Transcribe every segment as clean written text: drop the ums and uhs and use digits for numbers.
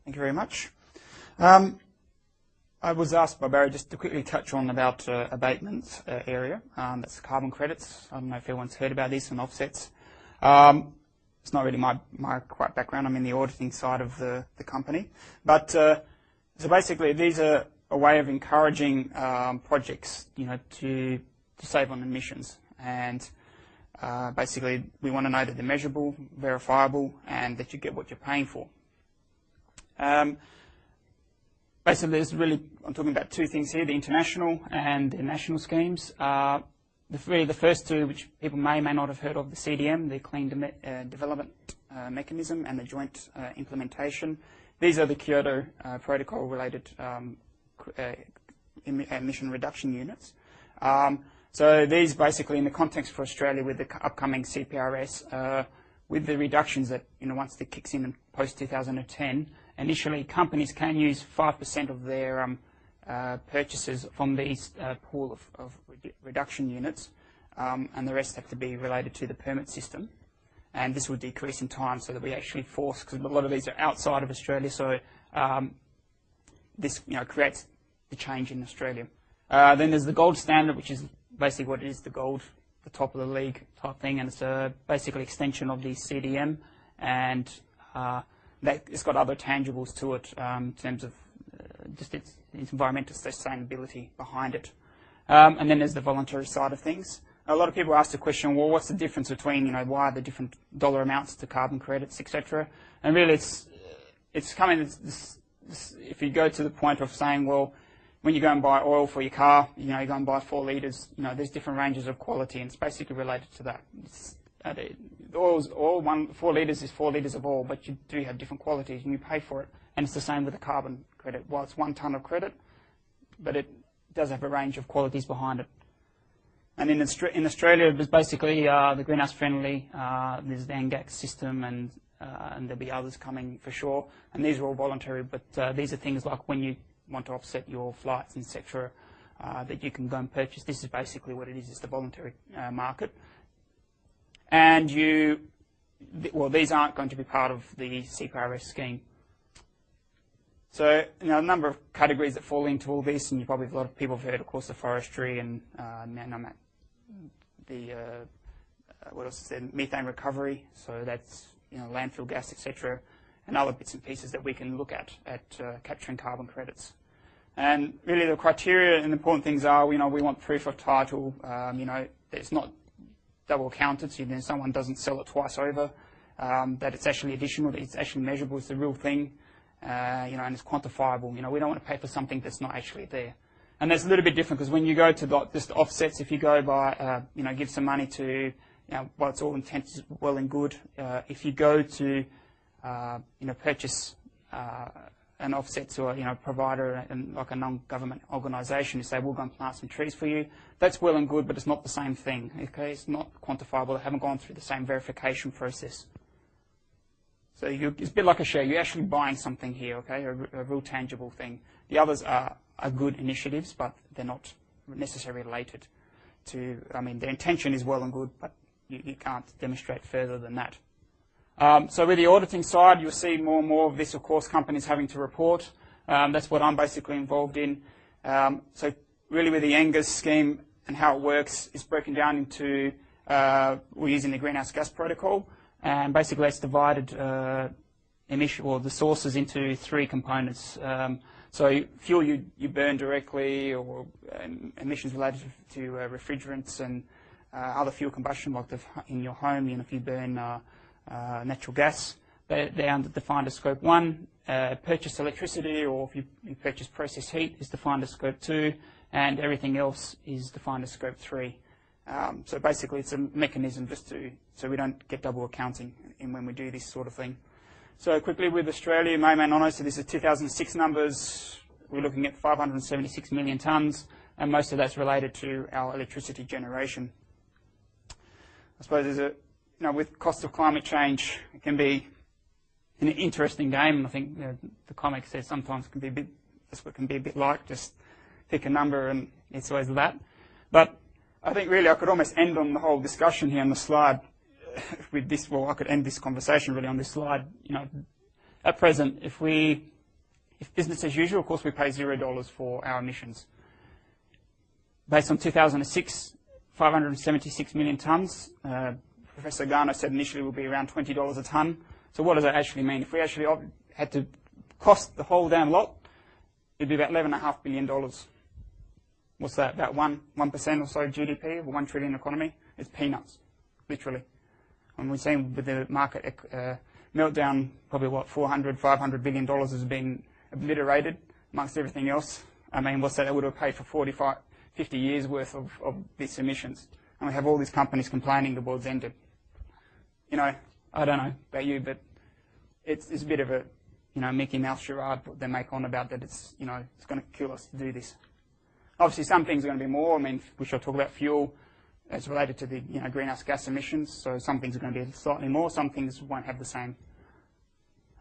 Thank you very much. I was asked by Barry just to quickly touch on about abatements area. That's carbon credits. I don't know if everyone's heard about this and offsets. It's not really my quite background. I'm in the auditing side of the company. But so basically, these are a way of encouraging projects, to save on emissions. And basically, we want to know that they're measurable, verifiable, and that you get what you're paying for. Basically, I'm talking about two things here, the international and the national schemes. The first two, which people may not have heard of, the CDM, the Clean Development Mechanism, and the joint implementation. These are the Kyoto Protocol-related emission reduction units. So these basically, in the context for Australia with the upcoming CPRS, with the reductions that, once it kicks in post-2010, initially companies can use 5% of their purchases from these pool of reduction units, and the rest have to be related to the permit system. And this will decrease in time so that we actually force, because a lot of these are outside of Australia, so this creates the change in Australia. Then there's the gold standard, which is basically what it is, the gold, the top of the league type thing, and it's a basically extension of the CDM, and it's got other tangibles to it in terms of just its environmental sustainability behind it. And then there's the voluntary side of things. A lot of people ask the question, well, what's the difference between, why are the different dollar amounts to carbon credits, etc. And really, it's coming. If you go to the point of saying, well, when you go and buy oil for your car, you go and buy 4 litres, there's different ranges of quality, and it's basically related to that. 4 litres is 4 litres of oil, but you do have different qualities, and you pay for it. And it's the same with the carbon credit. Well, it's 1 tonne of credit, but it does have a range of qualities behind it. And in Australia, there's basically the greenhouse-friendly, there's the NGAC system, and there'll be others coming for sure. And these are all voluntary, but these are things like when you want to offset your flights, etc., that you can go and purchase. This is basically what it is. It's the voluntary market. And these aren't going to be part of the CPRS scheme. So, a number of categories that fall into all this, and a lot of people have heard, of course, the forestry and what else is there? Methane recovery. So that's landfill gas, etc., and other bits and pieces that we can look at capturing carbon credits. And really, the criteria and important things are, we want proof of title. It's not double counted, so someone doesn't sell it twice over. That it's actually additional, that it's actually measurable, it's the real thing. And it's quantifiable. We don't want to pay for something that's not actually there. And that's a little bit different, because when you go to just offsets, if you go by, give some money to, it's all intended well and good. If you go to, purchase an offset to a provider and like a non-government organisation, you say, we'll go and plant some trees for you. That's well and good, but it's not the same thing. Okay, it's not quantifiable. They haven't gone through the same verification process. So it's a bit like a share. You're actually buying something here, okay, a real tangible thing. The others are good initiatives, but they're not necessarily related to, their intention is well and good, but you can't demonstrate further than that. So with the auditing side, you'll see more and more of this, of course, companies having to report. That's what I'm basically involved in. So really with the NGAS scheme and how it works, it's broken down into, we're using the greenhouse gas protocol. And basically, it's divided the sources into 3 components. So fuel you burn directly, or emissions related to refrigerants and other fuel combustion, like in your home. If you burn natural gas, they're defined as Scope 1. Purchased electricity, or if you purchase processed heat, is defined as Scope 2, and everything else is defined as Scope 3. So basically, it's a mechanism so we don't get double accounting when we do this sort of thing. So quickly with Australia, may not know, so this is 2006 numbers. We're looking at 576 million tonnes, and most of that's related to our electricity generation. I suppose with cost of climate change, it can be an interesting game. And I think the comic says sometimes that's what it can be a bit like. Just pick a number, and it's always that. But I think really I could almost end on the whole discussion here on the slide with this. Well, I could end this conversation really on this slide. at present, if business as usual, of course, we pay $0 for our emissions. Based on 2006, 576 million tonnes. Professor Garner said initially it would be around $20 a tonne. So what does that actually mean? If we actually had to cost the whole damn lot, it'd be about $11.5 billion. What's that? About 1% or so GDP of a 1 trillion economy? It's peanuts, literally. And we're seeing with the market meltdown, probably what, $500 billion has been obliterated amongst everything else. I mean, what's that? They would have paid for 50 years worth of these emissions. And we have all these companies complaining the world's ended. You know, I don't know about you, but it's a bit of a, you know, Mickey Mouse charade what they make on about that it's, you know, it's going to kill us to do this. Obviously, some things are going to be more. I mean, we shall talk about fuel as related to the, you know, greenhouse gas emissions. So some things are going to be slightly more. Some things won't have the same.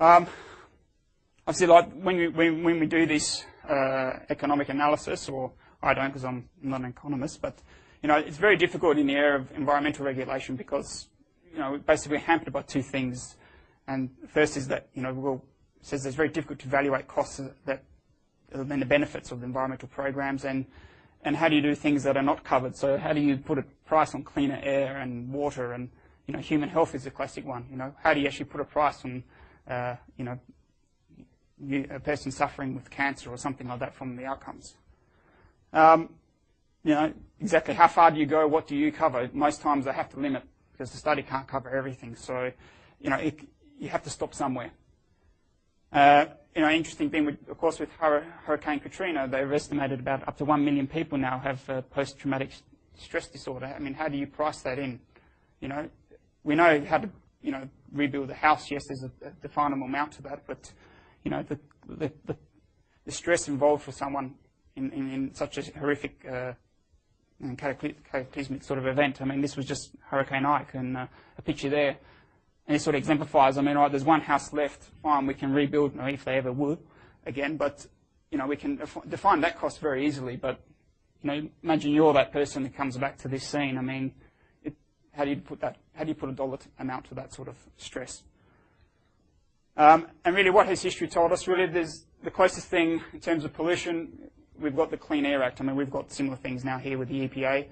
Obviously, like when we do this economic analysis, or I don't because I'm not an economist, but you know, it's very difficult in the area of environmental regulation because, you know, basically we're hampered by two things. And first is that, you know, it says it's very difficult to evaluate costs that and the benefits of the environmental programs, and how do you do things that are not covered? So how do you put a price on cleaner air and water, and, you know, human health is a classic one. You know, how do you actually put a price on, you know, a person suffering with cancer or something like that from the outcomes? You know, exactly how far do you go? What do you cover? Most times they have to limit because the study can't cover everything. So, you know, you have to stop somewhere. You know, interesting thing, of course, with Hurricane Katrina, they've estimated about up to 1 million people now have post-traumatic stress disorder. I mean, how do you price that in? You know, we know how to, you know, rebuild a house. Yes, there's a definable amount to that, but, you know, the stress involved for someone in such a horrific cataclysmic sort of event. I mean, this was just Hurricane Ike, and a picture there. And it sort of exemplifies, I mean, right, there's one house left, fine, we can rebuild, you know, if they ever would, again, but, you know, we can define that cost very easily, but, you know, imagine you're that person that comes back to this scene. I mean, how do you put a dollar amount to that sort of stress? And really, what has history told us? Really, there's the closest thing in terms of pollution, we've got the Clean Air Act. I mean, we've got similar things now here with the EPA.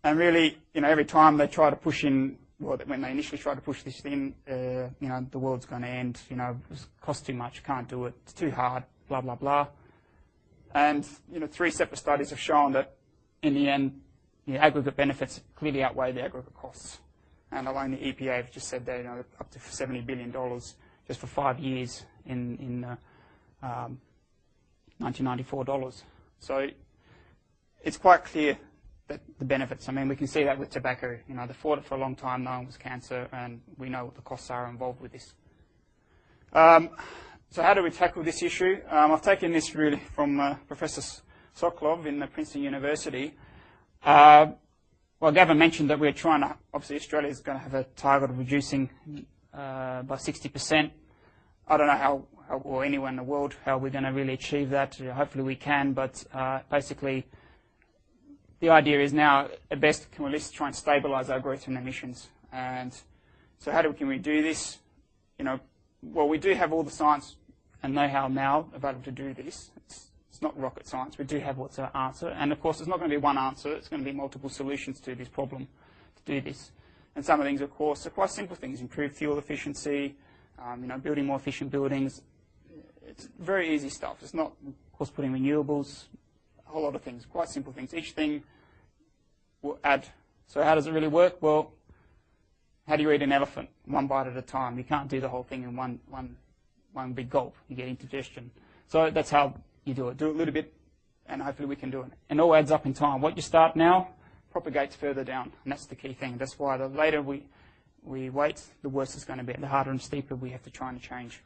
And really, you know, every time they try to push in, well, when they initially tried to push this in, you know, the world's going to end, you know, it costs too much, can't do it, it's too hard, blah, blah, blah. And, you know, 3 separate studies have shown that in the end, the aggregate benefits clearly outweigh the aggregate costs. And alone the EPA have just said that, you know, up to $70 billion just for 5 years in $1994. So it's quite clear that the benefits, I mean, we can see that with tobacco. You know, they fought it for a long time, no one was cancer, and we know what the costs are involved with this. So how do we tackle this issue? I've taken this really from Professor Sokolov in Princeton University. Well, Gavin mentioned that we're trying to, obviously Australia is going to have a target of reducing by 60%. I don't know how, or anywhere in the world, how we're going to really achieve that. Hopefully we can, but basically the idea is now, at best, can we at least try and stabilise our growth in emissions? And so how can we do this? You know, well, we do have all the science and know-how now available to do this. It's not rocket science. We do have what's our answer. And, of course, it's not going to be one answer. It's going to be multiple solutions to this problem to do this. And some of the things, of course, are quite simple things. Improve fuel efficiency, you know, building more efficient buildings. It's very easy stuff. It's not, of course, putting renewables, a whole lot of things, quite simple things. Each thing will add. So how does it really work? Well, how do you eat an elephant? One bite at a time. You can't do the whole thing in one big gulp. You get indigestion. So that's how you do it. Do it a little bit, and hopefully we can do it. And it all adds up in time. What you start now propagates further down, and that's the key thing. That's why the later we wait, the worse it's going to be. The harder and steeper we have to try and change.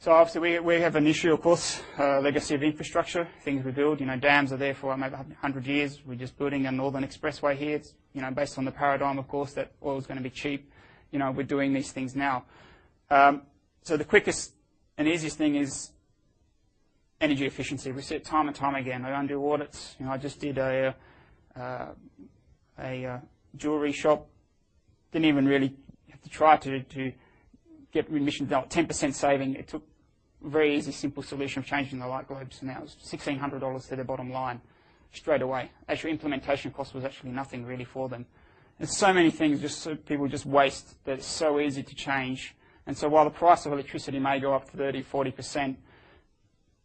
So obviously we have an issue, of course, legacy of infrastructure, things we build. You know, dams are there for maybe 100 years. We're just building a northern expressway here. It's, you know, based on the paradigm, of course, that oil is going to be cheap. You know, we're doing these things now. So the quickest and easiest thing is energy efficiency. We see it time and time again. I don't do audits. You know, I just did a jewelry shop. Didn't even really have to try to get emissions down 10% saving. It took a very easy, simple solution of changing the light globes, and that was $1,600 to their bottom line straight away. Actual implementation cost was actually nothing really for them. There's so many things just so people just waste that it's so easy to change. And so while the price of electricity may go up 30, 40%,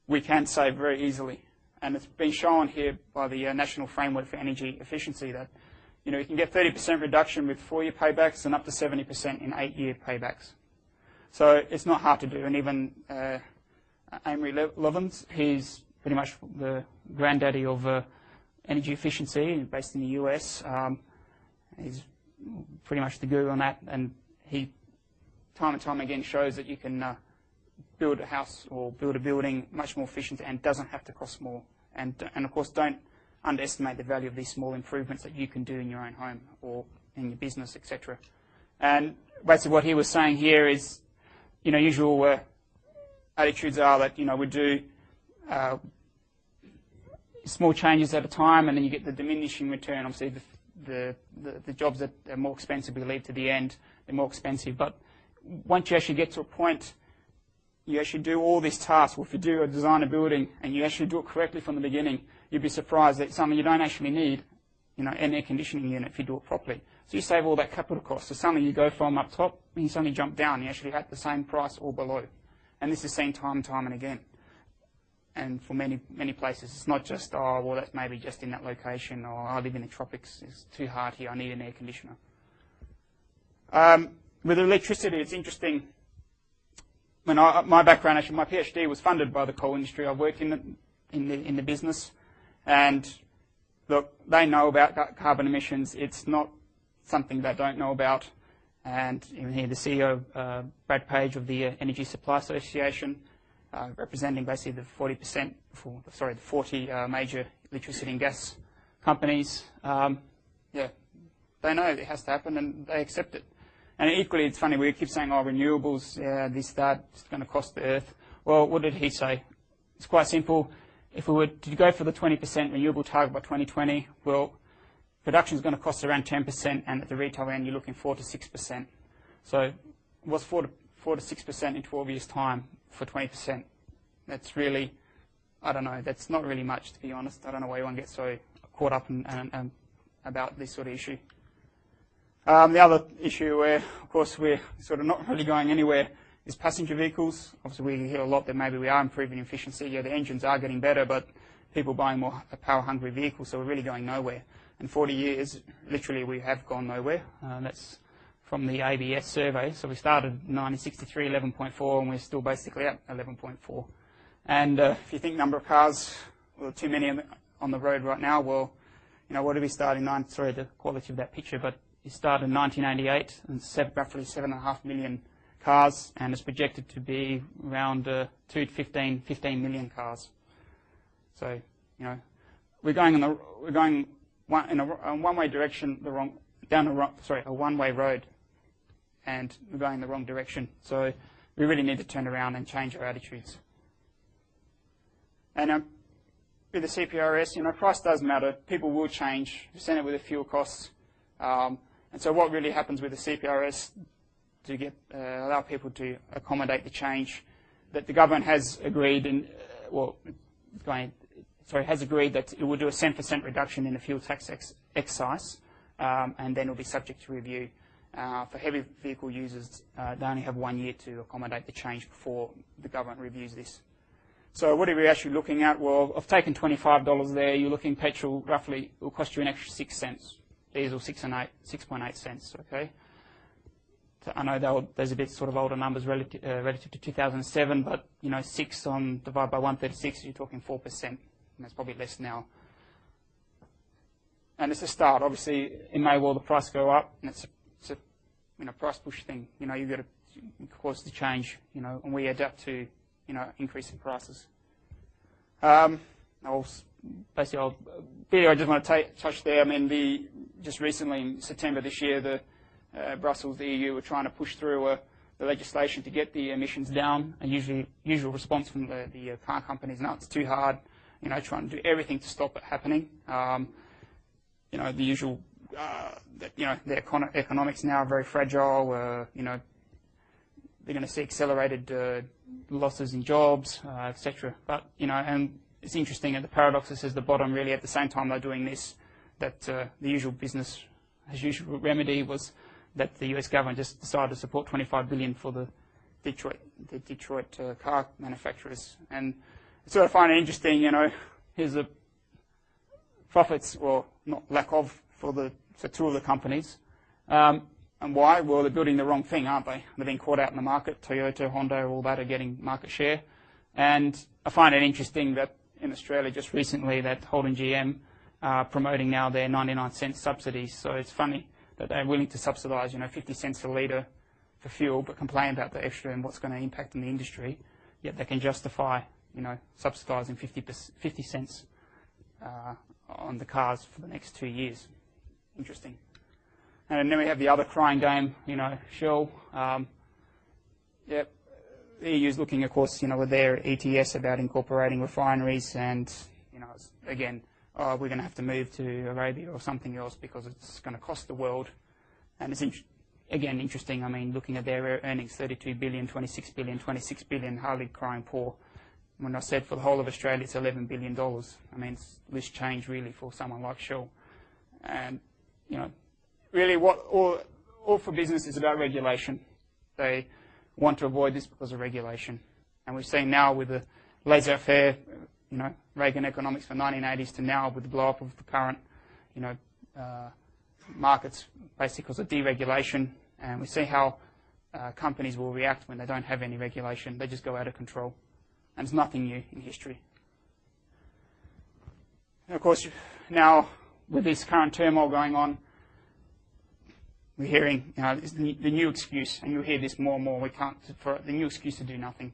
we can save very easily. And it's been shown here by the National Framework for Energy Efficiency that you can get 30% reduction with 4-year paybacks and up to 70% in 8-year paybacks. So it's not hard to do. And even Amory Lovins, he's pretty much the granddaddy of energy efficiency, based in the US. He's pretty much the guru on that, and he time and time again shows that you can build a house or build a building much more efficient and doesn't have to cost more. And of course, don't underestimate the value of these small improvements that you can do in your own home or in your business, etc. And basically what he was saying here is, usual attitudes are that, we do small changes at a time, and then you get the diminishing return. Obviously, the jobs that are more expensive, we leave to the end, they're more expensive. But once you actually get to a point, you actually do all these tasks. Well, if you do a design a building and you actually do it correctly from the beginning, you'd be surprised that something you don't actually need, an air conditioning unit if you do it properly. So you save all that capital cost. So something you go from up top, and you suddenly jump down, you actually at the same price or below. And this is seen time and time and again. And for many, many places, it's not just, oh, well, that's maybe just in that location, or I live in the tropics, it's too hard here, I need an air conditioner. With electricity, it's interesting. When my background, actually, my PhD was funded by the coal industry. I've worked in the business, and look, they know about carbon emissions. It's not something they don't know about. And even here, the CEO, Brad Page of the Energy Supply Association, representing basically the 40 major electricity and gas companies. Yeah, they know it has to happen, and they accept it. And equally, it's funny, we keep saying, oh, renewables, yeah, it's going to cost the earth. Well, what did he say? It's quite simple. If we were to go for the 20% renewable target by 2020, well, production is going to cost around 10%, and at the retail end, you're looking 4 to 6%. So what's 4 to 6% in 12 years' time for 20%? That's really, I don't know, that's not really much, to be honest. I don't know why everyone gets so caught up about this sort of issue. The other issue where, of course, we're sort of not really going anywhere is passenger vehicles. Obviously, we hear a lot that maybe we are improving efficiency. Yeah, the engines are getting better, but people buying more power-hungry vehicles, so we're really going nowhere. In 40 years, literally, we have gone nowhere. That's from the ABS survey. So we started in 1963, 11.4, and we're still basically at 11.4. And if you think number of cars, well, too many on the road right now, well, what did we start in the quality of that picture, but it started in 1988, and roughly 7.5 million cars, and it's projected to be around 2 to 15 million cars. So, we're going in a one-way direction, a one-way road, and we're going in the wrong direction. So we really need to turn around and change our attitudes. And with the CPRS, price does matter. People will change. We've seen it with the fuel costs. And so what really happens with the CPRS to allow people to accommodate the change that the government has agreed has agreed that it will do a 10% reduction in the fuel tax excise, and then it will be subject to review. For heavy vehicle users, they only have 1 year to accommodate the change before the government reviews this. So what are we actually looking at? Well, I've taken $25 there. You're looking petrol, roughly, it will cost you an extra 6 cents. Diesel, 6.8 cents, okay? So I know there's a bit sort of older numbers relative to 2007, but, 6 divided by 136, you're talking 4%. And that's probably less now. And it's a start. Obviously, it may well the price go up, and it's a price push thing. You've got to cause the change, and we adapt to, increasing prices. I just want to touch there. I mean, just recently in September this year, Brussels, the EU, were trying to push through the legislation to get the emissions down. And usual response from the car companies, no, it's too hard. Trying to do everything to stop it happening. The usual, the economics now are very fragile. they're going to see accelerated losses in jobs, etc. But, and it's interesting at the paradoxes is the bottom really at the same time they're doing this, that the usual business as usual remedy was that the US government just decided to support $25 billion for the Detroit car manufacturers. And I sort of find it interesting, here's the profits, or not lack of, for two of the companies. And why? Well, they're building the wrong thing, aren't they? They're being caught out in the market. Toyota, Honda, all that are getting market share. And I find it interesting that in Australia just recently that Holden GM are promoting now their 99-cent subsidies. So it's funny that they're willing to subsidise, 50 cents a litre for fuel, but complain about the extra and what's going to impact on the industry. Yet they can justify, subsidising 50 cents on the cars for the next 2 years. Interesting. And then we have the other crying game, Shell. The EU is looking, of course, with their ETS about incorporating refineries, and again, we're going to have to move to Arabia or something else because it's going to cost the world. And it's again interesting. I mean, looking at their earnings, 32 billion, 26 billion, 26 billion, hardly crying poor. When I said for the whole of Australia, it's $11 billion. I mean, it's loose change really for someone like Shell. And really, what all for business is about regulation. They want to avoid this because of regulation. And we've seen now with the laissez-faire, Reagan economics from the 1980s to now with the blow-up of the current, markets, basically because of deregulation. And we see how companies will react when they don't have any regulation. They just go out of control. And it's nothing new in history. And of course, now with this current turmoil going on, we're hearing, the new excuse, and you'll hear this more and more. The new excuse to do nothing.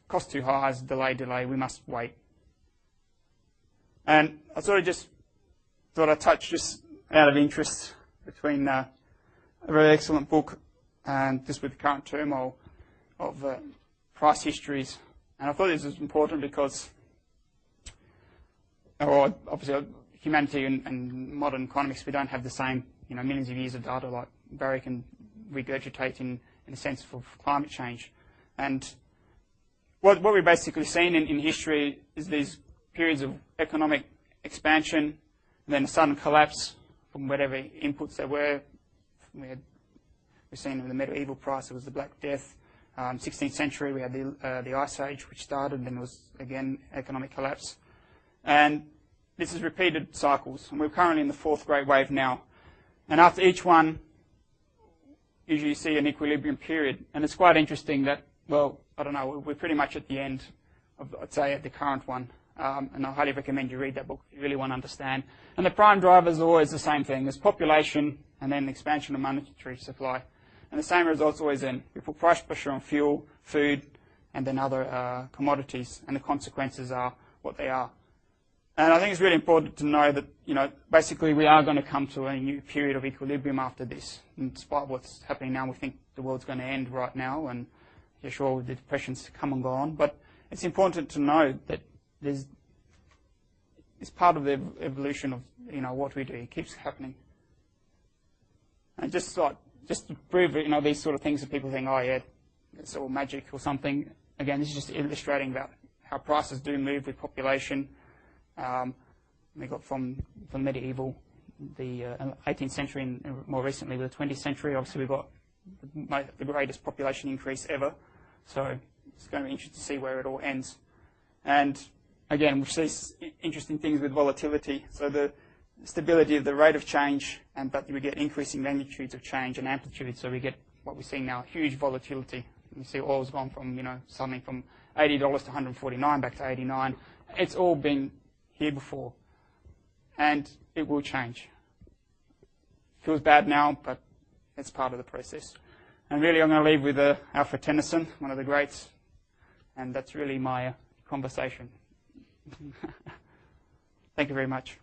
Cost too high, delay, we must wait. And I sort of just thought I'd touch just out of interest between a very excellent book and just with the current turmoil of price histories. And I thought this was important because, obviously, humanity and modern economics, we don't have the same, millions of years of data like Barry can regurgitate in a sense of climate change. And what we've basically seen in history is these periods of economic expansion, and then a sudden collapse from whatever inputs there were. We've seen in the medieval price, it was the Black Death. 16th century, we had the Ice Age, which started, and then it was, again, economic collapse. And this is repeated cycles, and we're currently in the fourth great wave now. And after each one, usually you see an equilibrium period. And it's quite interesting that, well, I don't know, we're pretty much at the end of, I'd say, at the current one. And I highly recommend you read that book if you really want to understand. And the prime driver is always the same thing. There's population and then expansion of monetary supply. And the same results always end. We put price pressure on fuel, food, and then other commodities, and the consequences are what they are. And I think it's really important to know that, basically we are going to come to a new period of equilibrium after this. And despite what's happening now, we think the world's going to end right now, and yeah, sure, the depression's come and gone. But it's important to know that it's part of the evolution of, what we do. It keeps happening. And just to prove, these sort of things that people think, oh yeah, it's all magic or something. Again, this is just illustrating about how prices do move with population. We got from medieval, the 18th century, and more recently with the 20th century. Obviously, we've got the greatest population increase ever. So it's going to be interesting to see where it all ends. And again, we see interesting things with volatility. So the stability of the rate of change, but we get increasing magnitudes of change and amplitude. So we get what we're seeing now, huge volatility. You see oil's gone from, suddenly from $80 to 149 back to 89. It's all been here before. And it will change. Feels bad now, but it's part of the process. And really, I'm going to leave with Alfred Tennyson, one of the greats. And that's really my conversation. Thank you very much.